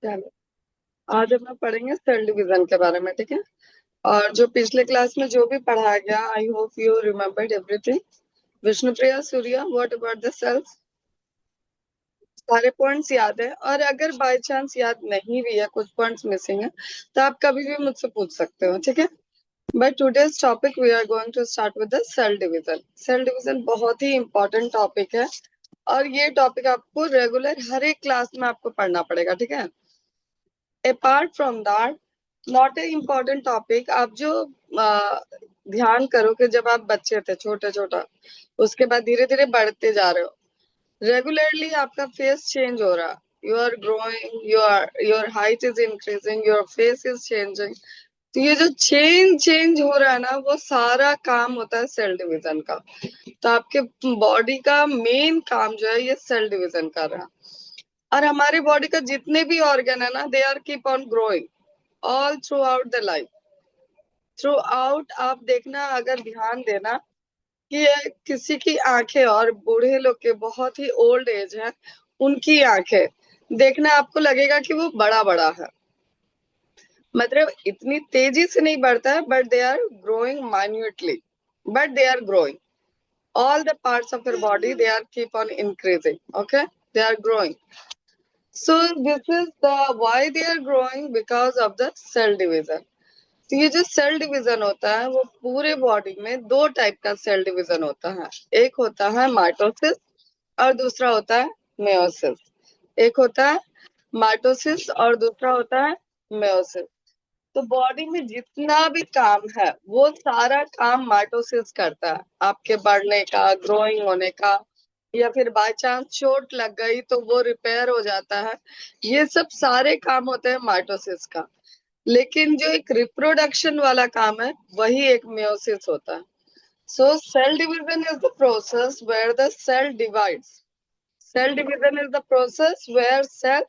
चलो, आज हम लोग पढ़ेंगे सेल डिवीजन के बारे में, ठीक है। और जो पिछले क्लास में जो भी पढ़ाया गया, I hope you remembered everything. Vishnupriya, Surya, what about the cells? सारे पॉइंट्स याद है? और अगर बाय चांस याद नहीं भी है, कुछ पॉइंट्स मिसिंग है, तो आप कभी भी मुझसे पूछ सकते हो, ठीक है। But today's topic we are going to start with the cell division. Cell division बहुत ही इंपॉर्टेंट टॉपिक है, और ये टॉपिक आपको रेगुलर हर एक क्लास में आपको पढ़ना पड़ेगा, ठीक है। Apart from that, not a important topic. आप जो ध्यान करो कि जब आप बच्चे थे छोटे छोटा, उसके बाद धीरे धीरे बढ़ते जा रहे हो, रेगुलरली आपका फेस चेंज हो रहा, you are growing, your height is increasing, your face is changing. तो ये जो चेंज हो रहा है ना, वो सारा काम होता है सेल डिवीजन का। तो आपके बॉडी का मेन काम जो है, ये सेल डिवीजन कर रहा है। और हमारे बॉडी का जितने भी ऑर्गन है ना, they are keep on growing all throughout the life. Throughout आप देखना, अगर ध्यान देना कि ये किसी की आंखें, और बूढ़े लोग के बहुत ही ओल्ड एज है, उनकी आंखें देखना, आपको लगेगा कि वो बड़ा बड़ा है। मतलब इतनी तेजी से नहीं बढ़ता है, but they are growing minutely, but they are growing all the parts of your body, they are keep on increasing, okay, they are growing. So this is the why they are growing, because of the cell division. तो ये जो cell division होता है, वो पूरे body में दो type का सेल डिवीजन होता है। एक होता है माइटोसिस, और दूसरा होता है मेयोसिस। एक होता है माइटोसिस और दूसरा होता है मेयोसिस। तो बॉडी में जितना भी काम है, वो सारा काम माइटोसिस करता है, आपके बढ़ने का, ग्रोइंग होने का, या फिर बाय चांस चोट लग गई तो वो रिपेयर हो जाता है। ये सब सारे काम होते हैं माइटोसिस का। लेकिन जो एक रिप्रोडक्शन वाला काम है, वही एक मेयोसिस होता है। So cell division is the process where the cell divides. Cell division is the process where cell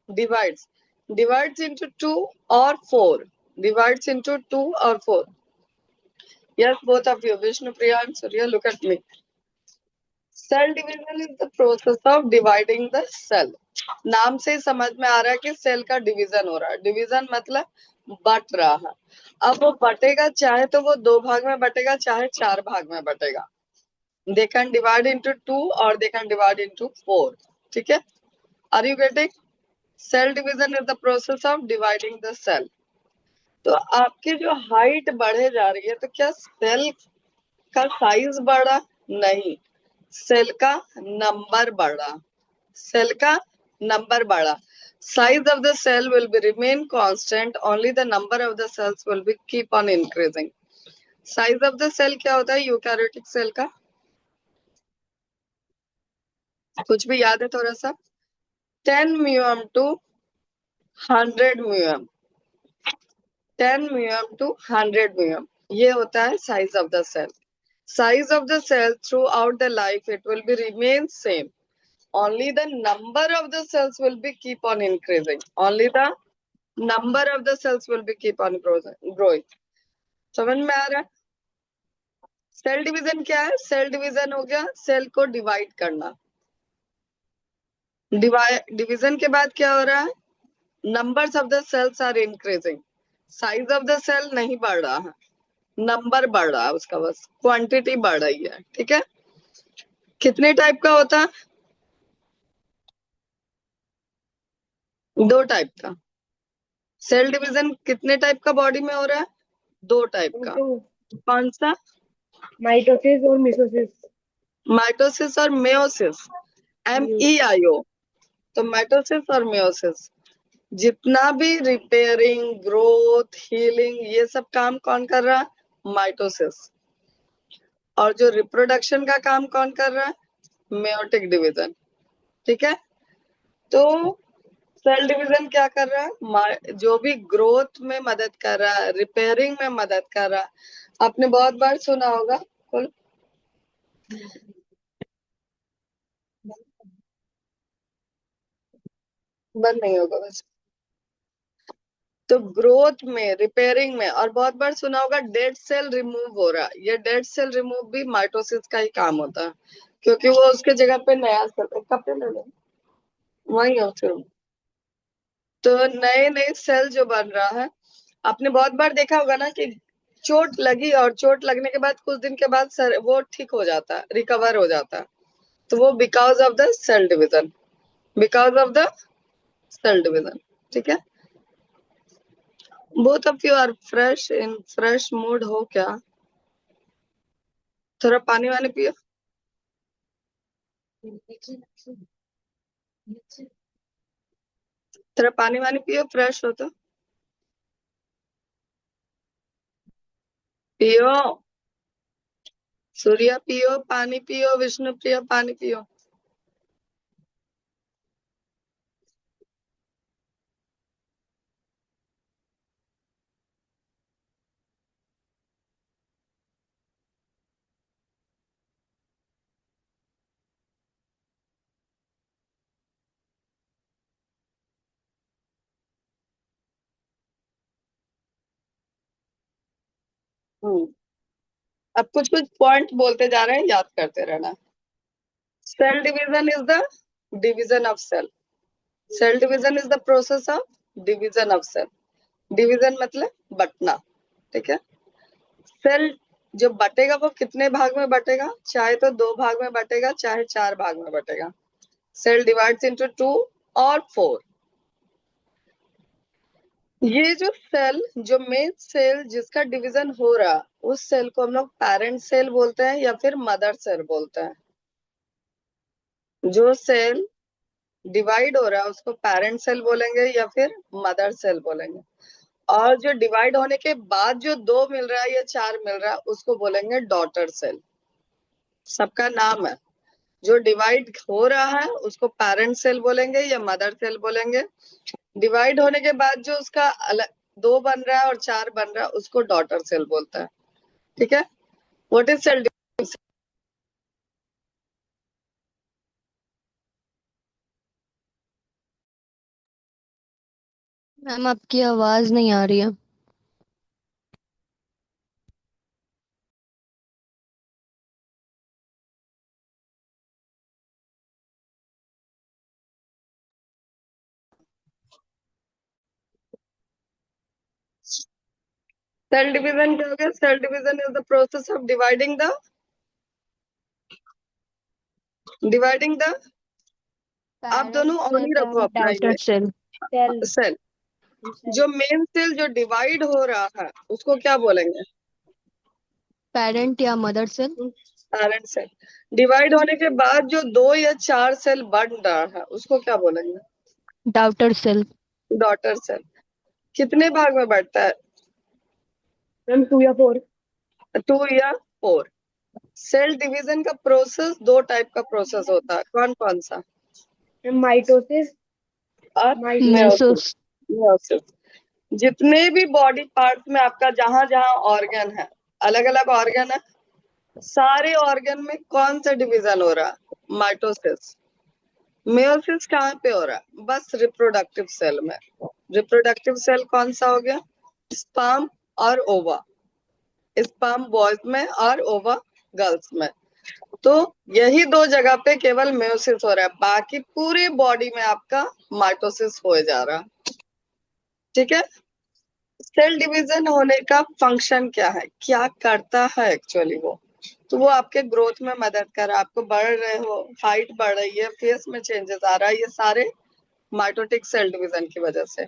divides divides into two or four, divides into two or four. Yes, both of you, Vishnu, Priya and Surya, look at me. Cell division is the process of dividing the cell. नाम से ही समझ में आ रहा है कि cell का division हो रहा है। डिवीजन मतलब बट रहा है। अब वो बटेगा, चाहे तो वो दो भाग में बटेगा, चाहे चार भाग में बटेगा। They can divide into two, और they can divide into four, ठीक है। Are you getting? Cell division is the process of dividing the cell. तो आपकी जो हाइट बढ़े जा रही है, तो क्या सेल का साइज बढ़ा? नहीं, सेल का नंबर बढ़ा। सेल का नंबर बढ़ा। Size of the cell will be remain constant, only the number of the cells will be keep on increasing. Size of the cell क्या होता है यूकैरियोटिक सेल का? कुछ भी याद है थोड़ा सा? 10 म्यूएम टू 100 म्यूएम, 10 म्यूएम टू 100 म्यूएम, ये होता है size of the cell. Size of the cell throughout the life, it will be remain same. Only the number of the cells will be keep on increasing. Only the number of the cells will be keep on growing. समझ में आ रहा है? Cell division क्या है? Cell division हो गया cell को divide करना। डिवीजन के बाद क्या हो रहा है? Numbers of the cells are increasing. Size of the cell नहीं बढ़ रहा है, नंबर बढ़ रहा है उसका, बस क्वांटिटी बढ़ रही है, ठीक है। कितने टाइप का होता है? दो टाइप का। सेल डिवीजन कितने टाइप का बॉडी में हो रहा है? दो टाइप का। तो कौन सा? माइटोसिस और मिसोसिस। माइटोसिस और मेयोसिस। MEIO। तो माइटोसिस और मेयोसिस, जितना भी रिपेयरिंग, ग्रोथ, हीलिंग, ये सब काम कौन कर रहा है? माइटोसिस। और जो रिप्रोडक्शन का काम कौन कर रहा है? मेयोटिक डिवीजन, ठीक है। तो सेल डिवीजन क्या कर रहा है? जो भी ग्रोथ में मदद कर रहा है, रिपेयरिंग में मदद कर रहा है। आपने बहुत बार सुना होगा, कुल बंद नहीं होगा बस। तो ग्रोथ में, रिपेयरिंग में, और बहुत बार सुना होगा डेड सेल रिमूव हो रहा है। ये डेड सेल रिमूव भी माइटोसिस का ही काम होता है, क्योंकि वो उसके जगह पे नया सेल, कपड़े ले लो, वही हो फिर। तो नए नए सेल जो बन रहा है, आपने बहुत बार देखा होगा ना कि चोट लगी और चोट लगने के बाद कुछ दिन के बाद सर वो ठीक हो जाता है, रिकवर हो जाता है, तो वो because of the cell division, because of the cell division. ठीक है, both of you are fresh, in fresh mood हो क्या? थोड़ा पानी वानी पियो, थोड़ा पानी वानी पियो, फ्रेश हो तो पियो। सूर्या पियो, पानी पियो, विष्णु प्रिया पानी पियो। अब कुछ कुछ पॉइंट बोलते जा रहे हैं, याद करते रहना। Cell division is the division of cell. Cell division is the process of division of cell. Division मतलब बंटना। ठीक है, सेल जो बटेगा वो कितने भाग में बटेगा? चाहे तो 2 भाग में बटेगा, चाहे 4 भाग में बटेगा। सेल डिवाइड्स इनटू 2 और 4। ये जो सेल, जो मेन सेल जिसका डिवीजन हो रहा, उस सेल को हम लोग पेरेंट सेल बोलते हैं या फिर मदर सेल बोलते हैं। जो सेल डिवाइड हो रहा है उसको पेरेंट सेल बोलेंगे या फिर मदर सेल बोलेंगे। और जो डिवाइड होने के बाद जो 2 मिल रहा है या 4 मिल रहा है उसको बोलेंगे डॉटर सेल। सबका नाम है। जो डिवाइड हो रहा है उसको पेरेंट सेल बोलेंगे या मदर सेल बोलेंगे। डिवाइड होने के बाद जो उसका अलग 2 बन रहा है और 4 बन रहा है उसको डॉटर सेल बोलता है। ठीक है, व्हाट इज सेल? मैम आपकी आवाज नहीं आ रही है। सेल डिवीजन क्या हो गया? Cell division is the process of dividing the आप दोनों पेरेंट ऑन ही सेल रखो एंड अपना डॉटर ये सेल। Cell. सेल। जो मेन सेल जो डिवाइड हो रहा है उसको क्या बोलेंगे? पेरेंट या mother cell. Parent cell. Divide होने के बाद जो 2 या 4 सेल बन रहा है उसको क्या बोलेंगे? Daughter cell. Daughter cell. कितने भाग में बढ़ता है? Ma'am, 2 या 4. 2 या 4। सेल डिवीजन का प्रोसेस 2 टाइप का प्रोसेस होता है, कौन कौन सा? Ma'am, mitosis. और Mitosis. मेयोसिस। मेयोसिस। मेयोसिस। जितने भी बॉडी पार्ट में आपका जहां जहां ऑर्गन है, अलग अलग ऑर्गन है, सारे ऑर्गन में कौन सा डिवीजन हो रहा है? माइटोसिस। मेयोसिस कहाँ पे हो रहा है? बस रिप्रोडक्टिव सेल में। रिप्रोडक्टिव सेल कौन सा हो गया? स्पर्म और ओवा। स्पर्म बॉयज में और ओवा गर्ल्स में। तो यही 2 जगह पे केवल मेयोसिस हो रहा है, बाकी पूरे बॉडी में आपका माइटोसिस हो जा रहा है। ठीक है, सेल डिवीजन होने का फंक्शन क्या है, क्या करता है एक्चुअली वो? तो वो आपके ग्रोथ में मदद कर रहा है, आपको बढ़ रहे हो, हाइट बढ़ रही है, फेस में चेंजेस आ रहा है, ये सारे माइटोटिक सेल डिवीजन की वजह से।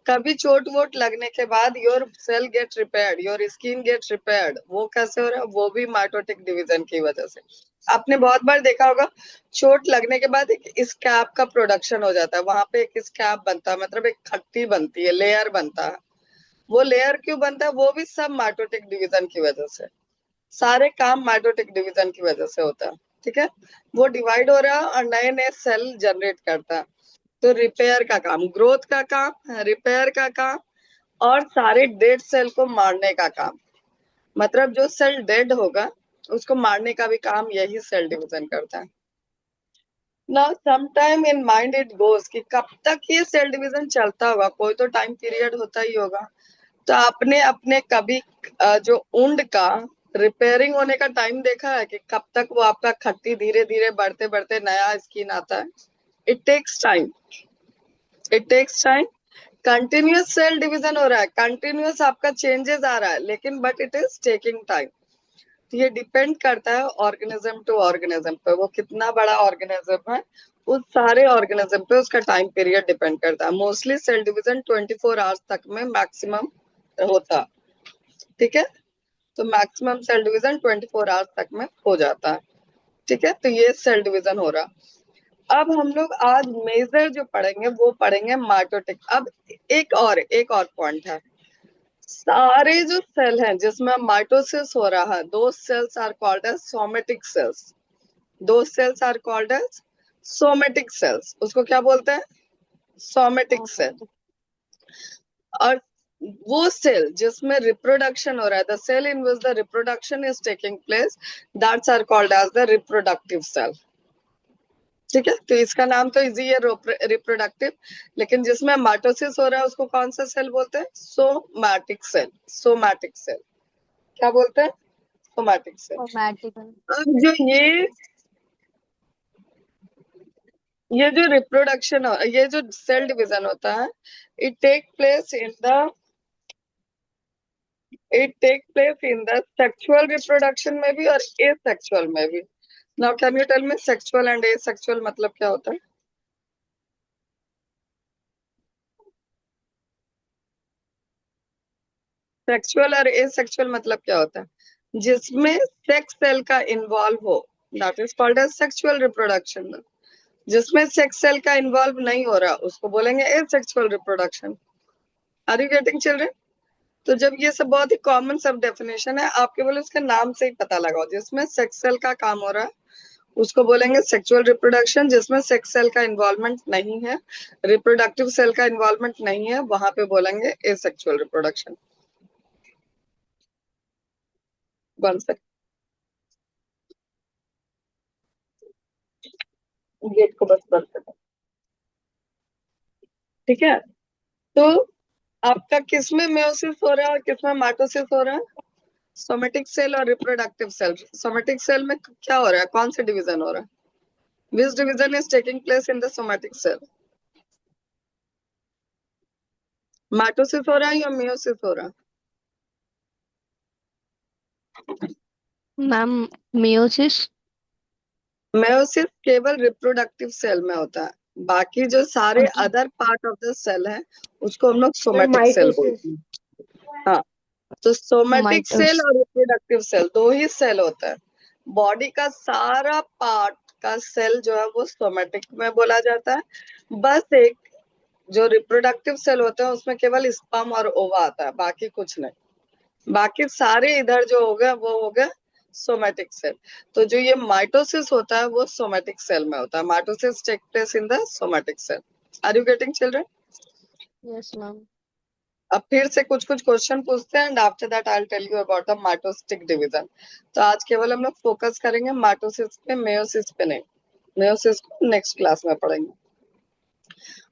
कभी चोट वोट लगने के बाद your cell get repaired, your skin get repaired, वो कैसे हो रहा है? वो भी माइटोटिक डिवीजन की वजह से। आपने बहुत बार देखा होगा, चोट लगने के बाद एक स्कैब का प्रोडक्शन हो जाता है, वहां पे एक स्कैब बनता है, मतलब एक खट्टी बनती है, लेयर बनता है। वो लेयर क्यों बनता है? वो भी सब माइटोटिक डिवीजन की वजह से। सारे काम माइटोटिक डिवीजन की वजह से होता है। ठीक है, वो डिवाइड हो रहा है और नए नए सेल जनरेट करता है। तो रिपेयर का काम, ग्रोथ का काम, रिपेयर का काम, और सारे डेड सेल को मारने का काम। मतलब जो सेल डेड होगा उसको मारने का भी काम यही सेल डिवीजन करता है। ना some time in mind it goes कि कब तक ये सेल डिवीजन चलता होगा, कोई तो टाइम पीरियड होता ही होगा। तो आपने अपने कभी जो उंड का रिपेयरिंग होने का टाइम देखा है कि कब तक वो आपका खट्टी धीरे धीरे बढ़ते बढ़ते नया स्किन आता है? It takes time, it takes time. Continuous cell division हो रहा है, कंटिन्यूअस आपका चेंजेस आ रहा है, लेकिन but it is taking time. तो ये डिपेंड करता है ऑर्गेनिज्म टू ऑर्गेनिज्म पे, वो कितना बड़ा ऑर्गेनिज्म है, उस सारे ऑर्गेनिज्म पे उसका टाइम पीरियड डिपेंड करता है। मोस्टली सेल डिवीजन 24 आवर्स तक में मैक्सिमम होता, ठीक है। तो मैक्सिमम सेल डिवीजन 24 आवर्स तक में हो जाता है, ठीक है। तो ये सेल डिवीजन हो रहा। अब हम लोग आज मेजर जो पढ़ेंगे वो पढ़ेंगे माइटोटिक। अब एक और पॉइंट है, सारे जो सेल हैं जिसमें माइटोसिस हो रहा है, those cells are called as somatic cells. Those cells are called as somatic cells. उसको क्या बोलते हैं? Somatic cell. और वो सेल जिसमें रिप्रोडक्शन हो रहा है, the cell in which the reproduction is taking place, that's are called as the reproductive cell, ठीक है। तो इसका नाम तो इजी है, रिप्रोडक्टिव, लेकिन जिसमें माइटोसिस हो रहा है उसको कौन सा सेल बोलते हैं? Somatic cell. सोमैटिक सेल क्या बोलते हैं? Somatic cell. Grammatical. अब जो ये जो रिप्रोडक्शन, ये जो सेल डिवीजन होता है, it take place in the sexual reproduction में भी और एसेक्सुअल में भी। Now can you tell me sexual and asexual मतलब क्या होता है? सेक्सुअल और एसेक्सुअल मतलब क्या होता है? जिसमें सेक्स सेल का इन्वॉल्व हो, that is called as sexual reproduction. जिसमें सेक्स सेल का इन्वॉल्व नहीं हो रहा उसको बोलेंगे asexual reproduction. Are you getting children? तो जब ये सब बहुत ही कॉमन सब डेफिनेशन है, आप केवल उसके नाम से ही पता लगाओ। जिसमें सेक्स सेल का काम हो रहा है उसको बोलेंगे सेक्सुअल रिप्रोडक्शन, जिसमें सेक्स सेल का इन्वॉल्वमेंट नहीं है, रिप्रोडक्टिव सेल का इन्वॉल्वमेंट नहीं है, वहां पे बोलेंगे asexual reproduction. One second, gate को बस बंद कर दो, ठीक है। तो आपका किसमें मेयोसिस हो रहा है और किसमें माइटोसिस हो रहा है? सोमेटिक सेल और रिप्रोडक्टिव सेल। सोमेटिक सेल में क्या हो रहा है? कौन से डिवीजन हो रहा है? Which division is taking place in the somatic cell? Mitosis हो रहा है या मेयोसिस हो रहा है? Ma'am meiosis. मेयोसिस केवल रिप्रोडक्टिव सेल में होता है, बाकी जो सारे Okay. Other part of the cell है उसको हम लोग Ma'am, सोमेटिक सेल mitosis. बोलते हैं। हाँ, तो सोमेटिक सेल Mitosis. और रिप्रोडक्टिव सेल दो ही सेल होता है। बॉडी का सारा पार्ट का सेल जो है वो सोमेटिक में बोला जाता है। बस एक जो रिप्रोडक्टिव सेल होते हैं उसमें केवल स्पर्म और ओवा आता है, बाकी कुछ नहीं। बाकी सारे इधर जो हो गया वो हो गया सोमेटिक सेल। तो जो ये माइटोसिस होता है वो सोमेटिक सेल में होता है। Mitosis take place in the somatic cell. Are you getting children? Yes, ma'am. अब फिर से कुछ कुछ क्वेश्चन पूछते हैं and after that I will tell you about the mitosis division. तो आज केवल हम लोग फोकस करेंगे माइटोसिस पे, मेयोसिस पे नहीं। मेयोसिस को नेक्स्ट क्लास में पढ़ेंगे।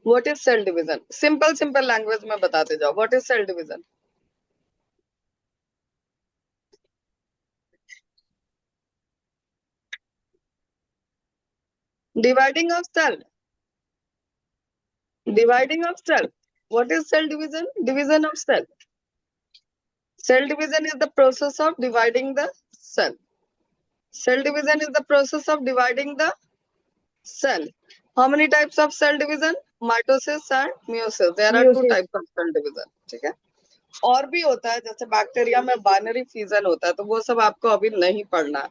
What is cell division? Simple simple language में बताते जाओ, what is cell division? Dividing of cell. Dividing of cell. What is cell division? Division of cell. Cell division is the process of dividing the cell. Cell division is the process of dividing the cell. How many types of cell division? Mitosis and meiosis. There are two Meiosis. types of cell division. ठीक है। और भी होता है, जैसे bacteria में binary fusion होता है, तो वो सब आपको अभी नहीं पढ़ना है।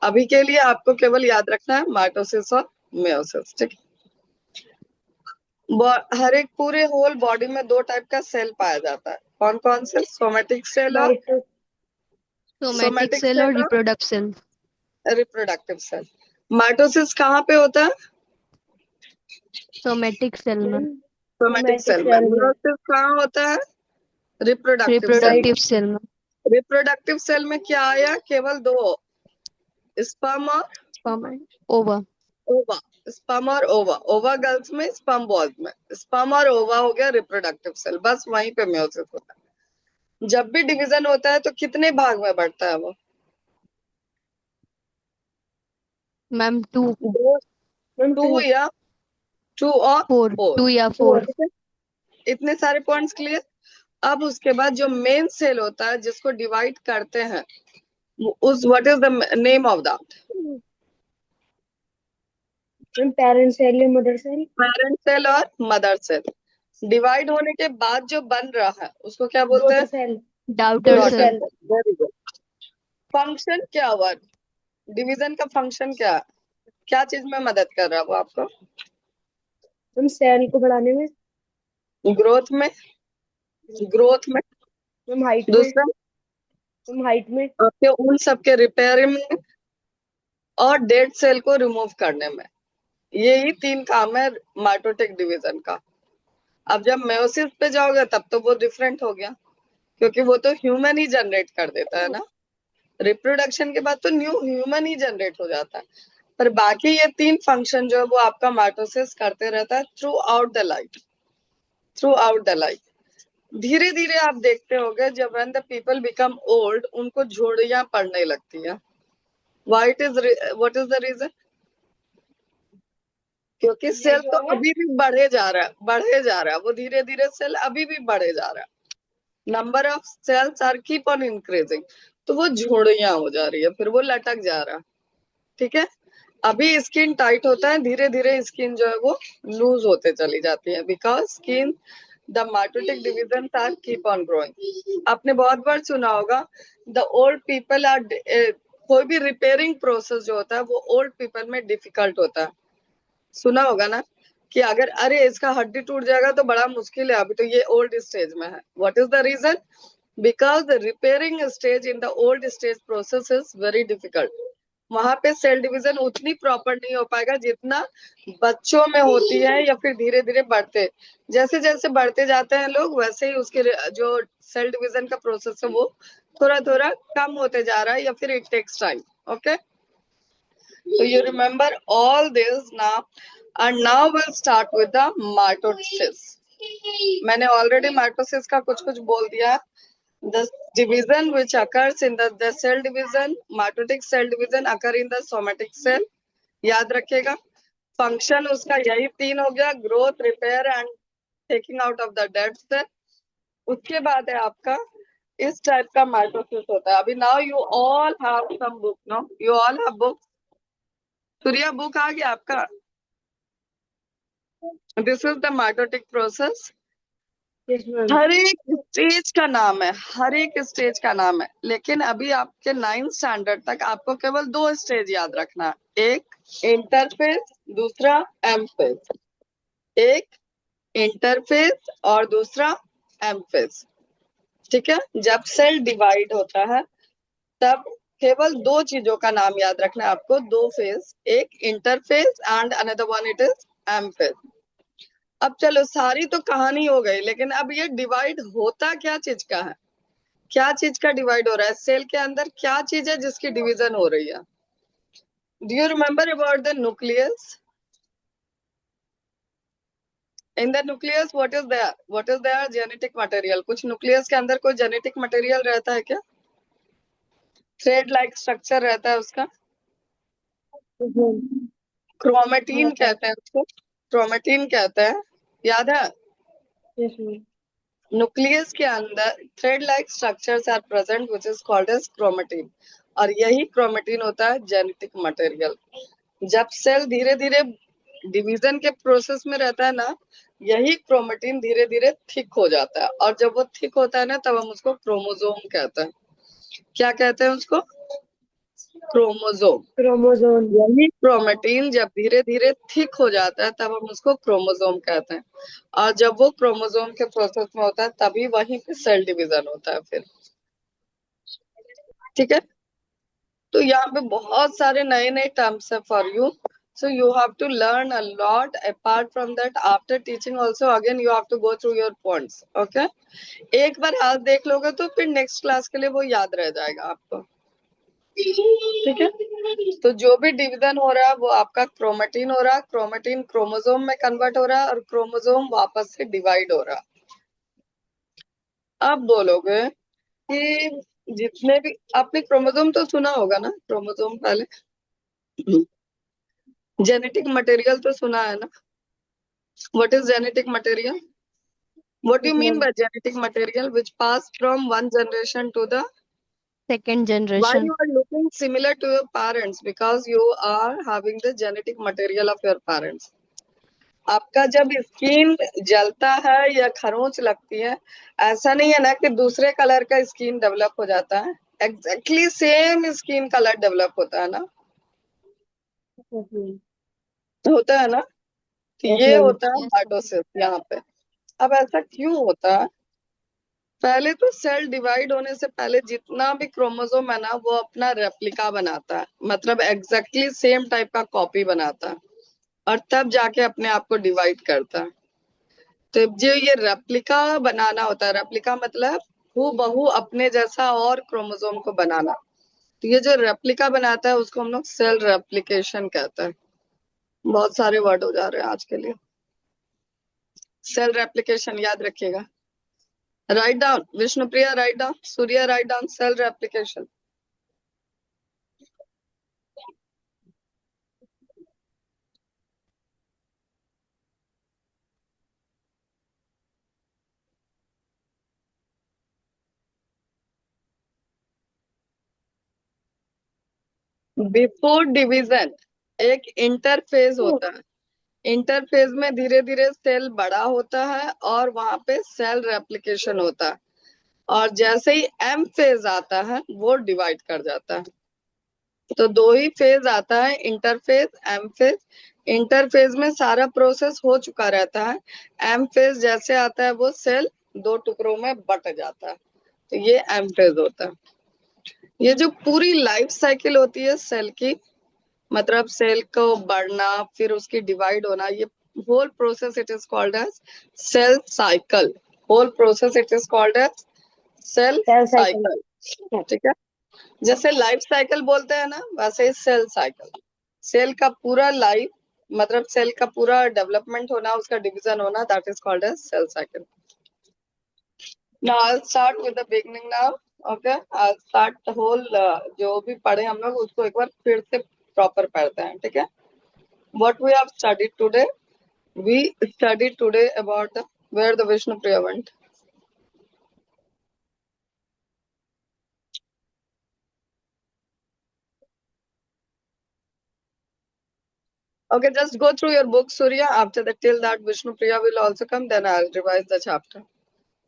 अभी के लिए आपको केवल याद रखना है माइटोसिस और मेयोसिस, ठीक है। हर एक पूरे होल बॉडी में दो टाइप का सेल पाया जाता है। कौन कौन से? सोमेटिक सेल और Mitosis. Somatic सोमेटिक cell और सेल और reproductive cell. Reproductive cell. Mitosis कहाँ पे होता है? Somatic cell में. Ma'am, सोमेटिक somatic सेल में। cell में. मेयोसिस कहाँ होता है? रिप्रोडक्टिव सेल में। Reproductive cell में. रिप्रोडक्टिव सेल में क्या आया? केवल दो, स्पर्म और Sperm and ova. ओवा। स्पर्म और ओवा, ओवा गर्ल्स में, स्पर्म बॉयज में। स्पर्म और ओवा हो गया रिप्रोडक्टिव सेल, बस वहीं पे मेयोसिस होता है। जब भी डिवीजन होता है तो कितने भाग में बढ़ता है वो? मैम 2, दो, Ma'am, टू two, या टू और 4, फोर, 2 या four. 4. ठीक है। इतने सारे पॉइंट्स क्लियर। अब उसके बाद जो मेन सेल होता है जिसको डिवाइड करते हैं, उस what is the name of that? Ma'am parent cell या मदर सेल? पेरेंट सेल और मदर सेल। डिवाइड होने के बाद जो बन रहा है उसको क्या बोलते डॉटर हैं? Cell. Daughter daughter cell. Cell. Very good. Function क्या हुआ? डिवीजन का फंक्शन क्या है? क्या चीज में मदद कर रहा है वो आपको? मैम सेल को बढ़ाने में। ग्रोथ में। ग्रोथ में। मैम हाइट में। दूसरा मैम हाइट में। आपके उन सबके रिपेयर में और डेड सेल को रिमूव करने में। यही 3 काम है माइटोटिक डिवीजन का। अब जब मेयोसिस पे जाओगे तब तो वो डिफरेंट हो गया, क्योंकि वो तो ह्यूमन ही जनरेट कर देता है ना। रिप्रोडक्शन के बाद तो न्यू ह्यूमन ही जनरेट हो जाता है। पर बाकी ये 3 फंक्शन जो है वो आपका माइटोसिस करते रहता है throughout the life. Throughout the life धीरे धीरे आप देखते होगे जब when the people become old उनको झोड़ियां पड़ने लगती है। What is the reason? क्योंकि सेल तो अभी भी बढ़े जा रहा है, बढ़े जा रहा है, वो धीरे धीरे सेल अभी भी बढ़े जा रहा है। Number of cells are keep on increasing. तो वो झोड़ियां हो जा रही है, फिर वो लटक जा रहा है। ठीक है। अभी स्किन टाइट होता है, धीरे धीरे स्किन जो है वो लूज होते चली जाती है, because skin the mitotic division are keep on growing. आपने बहुत बार सुना होगा द ओल्ड पीपल आर, कोई भी रिपेयरिंग प्रोसेस जो होता है वो ओल्ड पीपल में डिफिकल्ट होता है। सुना होगा ना कि अगर अरे इसका हड्डी टूट जाएगा तो बड़ा मुश्किल है, अभी तो ये ओल्ड स्टेज में है। What is the reason? Because the repairing stage in the old stage process is very difficult. वहां पे सेल डिवीजन उतनी प्रॉपर नहीं हो पाएगा जितना बच्चों में होती है, या फिर धीरे धीरे बढ़ते, जैसे जैसे बढ़ते जाते हैं लोग वैसे ही उसके जो सेल डिवीजन का प्रोसेस है वो थोड़ा थोड़ा कम होते जा रहा है, या फिर it takes time. Okay, so you remember all this now, and now we'll start with the mitosis. मैंने already mitosis का कुछ कुछ बोल दिया। The division which occurs in the cell division, mitotic cell division occur in the somatic cell. याद रखिएगा। Function उसका यही 3 हो गया, growth, repair and taking out of the dead cell. उसके बाद है आपका इस टाइप का माइटोसिस होता है। अभी now you all have some book, no you all have book. Surya book आ गया आपका? This is the mitotic process. Yes ma'am. हर एक स्टेज का नाम है, हर एक स्टेज का नाम है, लेकिन अभी आपके 9th स्टैंडर्ड तक आपको केवल 2 स्टेज याद रखना है। एक इंटरफेस, दूसरा एम फेज। एक इंटरफेस और दूसरा एम फेज। ठीक है। जब सेल डिवाइड होता है तब केवल 2 चीजों का नाम याद रखना है आपको, 2 फेज, एक interphase and another one it is M phase. अब चलो सारी तो कहानी हो गई, लेकिन अब ये डिवाइड होता क्या चीज का है? क्या चीज का डिवाइड हो रहा है सेल के अंदर? क्या चीज है जिसकी डिवीजन हो रही है? Do you remember about the nucleus? In the nucleus what is there? What is there? Genetic material. कुछ न्यूक्लियस के अंदर कोई जेनेटिक मटेरियल रहता है क्या? थ्रेड लाइक स्ट्रक्चर रहता है उसका। क्रोमेटीन रहता है। कहते हैं उसको, क्रोमेटीन कहते हैं। याद है? Yes ma'am. न्यूक्लियस के अंदर thread like structures are present which is called as chromatin, और यही क्रोमेटिन होता है जेनेटिक मटेरियल। जब सेल धीरे धीरे डिवीजन के प्रोसेस में रहता है ना, यही क्रोमेटिन धीरे धीरे थिक हो जाता है, और जब वो थिक होता है ना तब हम उसको क्रोमोसोम कहते हैं। क्या कहते हैं उसको? क्रोमोसोम। क्रोमोसोम। यही क्रोमेटिन जब धीरे धीरे थिक हो जाता है तब हम उसको क्रोमोसोम कहते हैं, और जब वो क्रोमोसोम के प्रोसेस में होता है तभी वहीं पे सेल डिवीजन होता है फिर। ठीक है। तो यहाँ पे बहुत सारे नए नए टर्म्स है for you, so you have to learn a lot. Apart from that, after teaching also again you have to go through your points. Okay, एक बार आज देख लोगे तो फिर नेक्स्ट क्लास के लिए वो याद रह जाएगा आपको। ठीक है। तो जो भी डिवीजन हो रहा है वो आपका क्रोमेटिन हो रहा है, क्रोमेटिन क्रोमोसोम में कन्वर्ट हो रहा है, और क्रोमोसोम वापस से डिवाइड हो रहा है। अब बोलोगे कि जितने भी आपने क्रोमोसोम तो सुना होगा ना, क्रोमोसोम पहले जेनेटिक मटेरियल तो सुना है ना? What is genetic material? What do you Yes, mean ma'am. by genetic material which passed from one generation to the? Second Why generation. you are looking similar to your parents? Because you are having the genetic material of your parents. आपका जब skin जलता है या खरोंच लगती है, ऐसा नहीं है ना कि दूसरे कलर का स्किन डेवलप हो जाता है. Exactly same skin colour develop होता है ना, Yes, ma'am. होता है ना. तो Yes, ये ma'am. होता है Yes, ma'am. माइटोसिस यहाँ पे. अब ऐसा क्यों होता है? पहले तो सेल डिवाइड होने से पहले जितना भी क्रोमोसोम है ना, वो अपना रेप्लिका बनाता है, मतलब एग्जैक्टली सेम टाइप का कॉपी बनाता है, और तब जाके अपने आप को डिवाइड करता है. तो जो ये रेप्लिका बनाना होता है, रेप्लिका मतलब हूबहू अपने जैसा और क्रोमोसोम को बनाना. तो ये जो रेप्लिका बनाता है उसको हम लोग सेल रेप्लिकेशन कहते हैं. बहुत सारे वर्ड हो जा रहे हैं आज के लिए. सेल रेप्लिकेशन याद रखिएगा. Write down, Vishnupriya write down, Surya write down, cell replication. Before division एक इंटरफेज होता है. इंटरफेज में धीरे धीरे सेल बड़ा होता है और वहां पे सेल रेप्लिकेशन होता है, और जैसे ही एम फेज आता है वो डिवाइड कर जाता है. तो दो ही फेज आता है, इंटरफेज, एम फेज. इंटरफेज में सारा प्रोसेस हो चुका रहता है. एम फेज जैसे आता है वो सेल दो टुकड़ों में बट जाता है. तो ये एम फेज होता है. ये जो पूरी लाइफ साइकिल होती है सेल की, मतलब सेल को बढ़ना फिर उसकी डिवाइड होना, ये whole process it is called as cell cycle. Whole process it is called as cell Cell cycle. Cycle. ठीक है. जैसे लाइफ साइकिल बोलते हैं ना, वैसे ही सेल साइकिल. सेल का पूरा लाइफ, मतलब सेल का पूरा डेवलपमेंट होना, उसका डिवीजन होना, that is called as cell cycle. Now I'll start with the beginning now. Okay, I'll start the whole जो भी पढ़े हम लोग उसको एक बार फिर से प्रॉपर पढ़ते हैं. ठीक है. What we have studied today? We studied today about the where the Vishnu Priya went. Okay, just go through your book, Surya. After that, till that Vishnu Priya will also come, then I'll revise the chapter.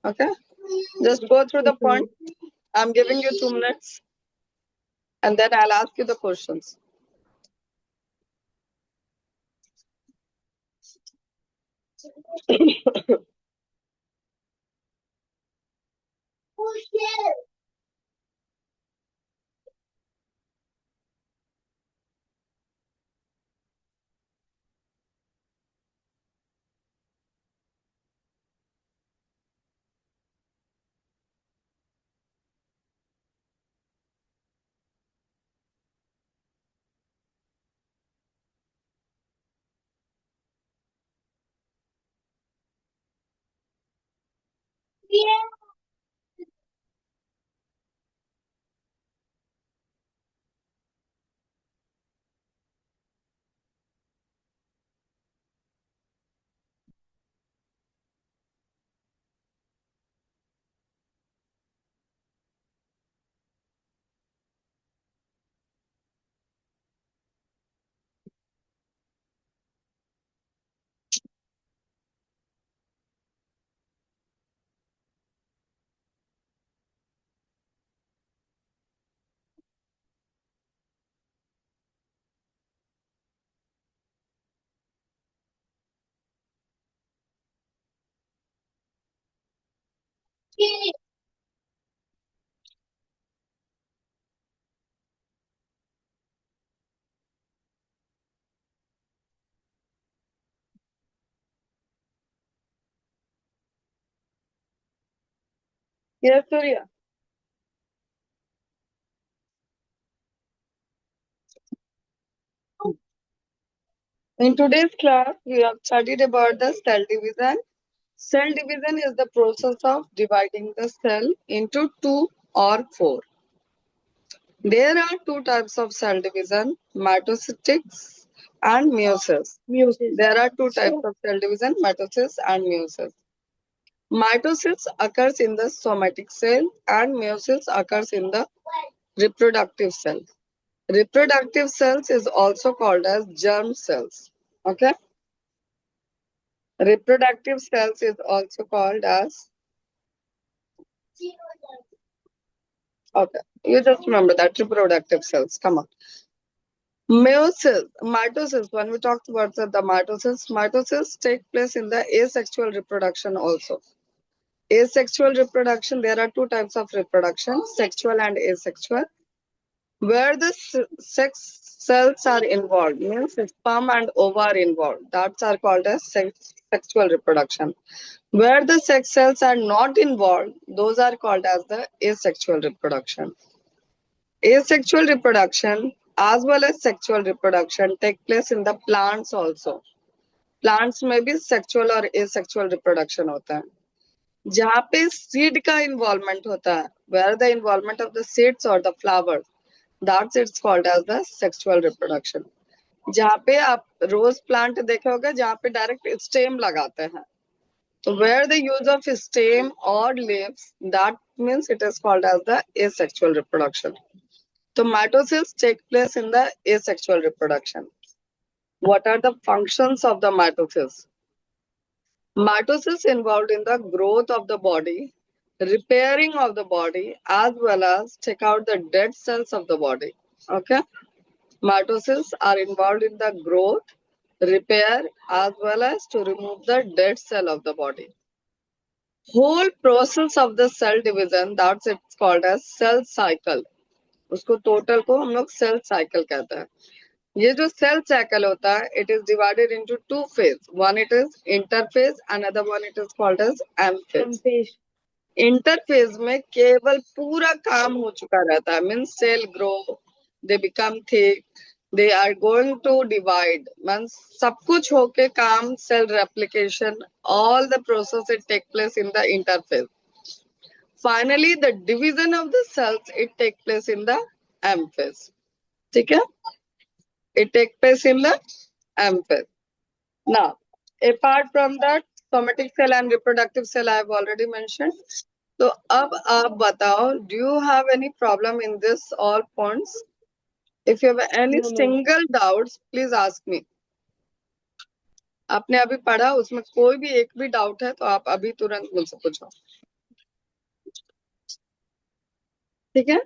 Okay, just go through the Yes, ma'am. point. I'm giving you 2 minutes, and then I'll ask you the questions. Yes, Surya. In today's class, we have studied about the cell division. Cell division is the process of dividing the cell into two or four. There are two types of cell division, mitosis and meiosis. Meiosis. There are two types of cell division, mitosis and meiosis. Mitosis occurs in the somatic cell and meiosis occurs in the reproductive cell. Reproductive cells is also called as germ cells. Okay. Reproductive cells is also called as, okay, you just remember that, reproductive cells. Come on. Meiosis, mitosis, when we talked about the mitosis take place in the asexual reproduction also. Asexual reproduction, there are two types of reproduction, sexual and asexual. Where the sex cells are involved, means sperm and ova are involved, that are called as sexual reproduction. Where the sex cells are not involved, those are called as the asexual reproduction. Asexual reproduction as well as sexual reproduction take place in the plants also. Plants में भी sexual और asexual reproduction होता है. जहाँ पे seed का involvement होता है, where the involvement of the seeds or the flowers, that's it's called as the sexual reproduction. जहाँ पे आप rose plant देखे होगे जहाँ पे direct stem लगाते हैं, so where the use of stem or leaves, that means it is called as the asexual reproduction. So mitosis take place in the asexual reproduction. What are the functions of the mitosis? Mitosis involved in the growth of the body, repairing of the body, as well as take out the dead cells of the body. Okay. Mitosis are involved in the growth, repair, as well as to remove the dead cell of the body. Whole process of the cell division, that's it's called as cell cycle. उसको total को हम लोग cell cycle कहते हैं. ये जो cell cycle होता है, it is divided into two phase. One it is interphase, another one it is called as M phase. Interphase में केवल पूरा काम हो चुका रहता है, means cell grow, they become thick, they are going to divide, means सब कुछ होके काम, cell replication, all the process it take place in the interphase. Finally, the division of the cells, it take place in the M phase. ठीक है? It take place in the M phase. Now, apart from that, somatic cell and reproductive cell I have already mentioned. So, अब आप बताओ, do you have any problem in this all points? If you have any single doubts, please ask me. आपने अभी पढ़ा, उसमें कोई भी एक भी डाउट है तो आप अभी तुरंत मुझसे पूछो. ठीक है?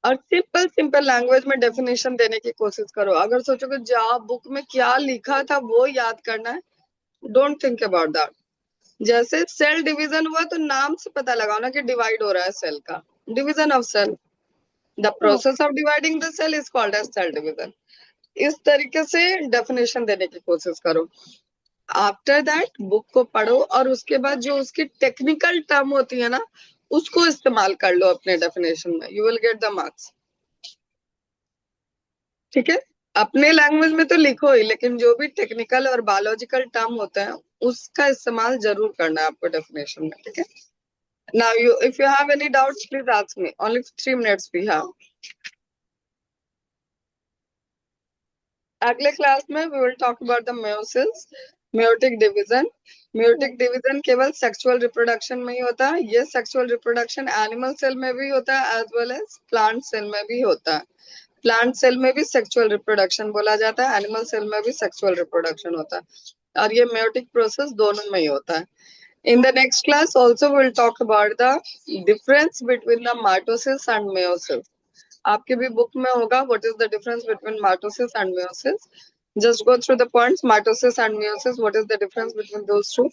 और सिंपल लैंग्वेज में डेफिनेशन देने की कोशिश करो. अगर सोचोगे जाओ बुक में क्या लिखा था वो याद करना है, डोंट थिंक अबाउट दैट. जैसे सेल डिवीजन हुआ तो नाम से पता लगाओ ना कि डिवाइड हो रहा है सेल का, division of cell. The process of dividing the cell is called as cell division. इस तरीके से डेफिनेशन देने की कोशिश करो. आफ्टर दैट बुक को पढ़ो और उसके बाद जो उसकी टेक्निकल टर्म होती है ना, उसको इस्तेमाल कर लो अपने डेफिनेशन में. You will get the marks. ठीक है? अपने लैंग्वेज में तो लिखो ही, लेकिन जो भी टेक्निकल और बायोलॉजिकल टर्म होता है उसका इस्तेमाल जरूर करना है आपको डेफिनेशन में. ठीक है? Now you if you have any doubts please ask me. Only 3 minutes we have. अगले क्लास में we will talk about the meiosis, meiotic division. Meiotic division केवल सेक्सुअल रिप्रोडक्शन में ही होता है. ये सेक्सुअल रिप्रोडक्शन एनिमल सेल में भी होता है as well as plant cell में भी होता है. प्लांट सेल में भी सेक्सुअल रिप्रोडक्शन बोला जाता है, एनिमल सेल में भी सेक्सुअल रिप्रोडक्शन होता है, और ये मेयोटिक प्रोसेस दोनों में ही होता है. In the next class also will talk about the difference between the mitosis and meiosis. आपके भी बुक में होगा what is the difference between mitosis and meiosis. Just go through the points. Mitosis and meiosis, what is the difference between those two.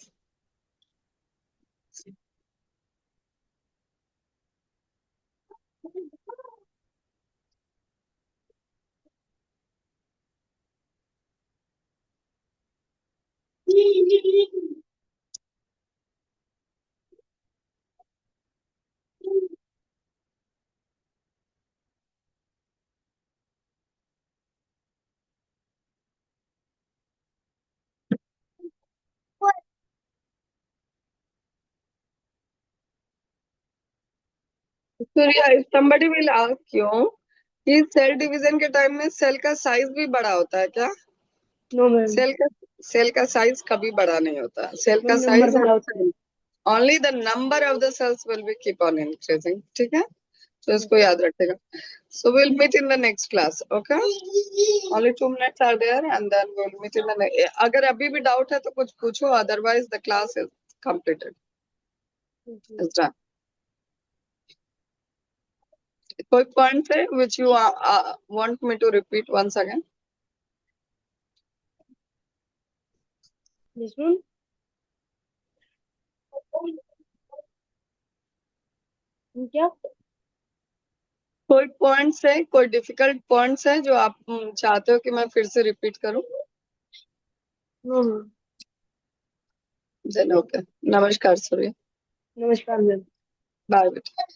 Surya, if somebody will ask you कि cell division के time में cell का size भी बड़ा होता है क्या? No ma'am. Cell का साइज कभी बड़ा नहीं होता. सेल का नंबर साइज बड़ा होता है. only the number of the cells will be keep on increasing. ठीक है, तो इसको याद रखेगा. So we'll meet in the next class. Okay, only 2 minutes are there and then we'll meet in the next. अगर अभी भी doubt है तो कुछ पूछो, otherwise the class is completed. It's done. कोई point है which you want me to repeat once again? This one? क्या? कोई पॉइंट्स है, कोई डिफिकल्ट पॉइंट्स है जो आप चाहते हो कि मैं फिर से रिपीट करूं? No. चलो, ओके. नमस्कार सूर्य. नमस्कार मैम. बाय बेटा.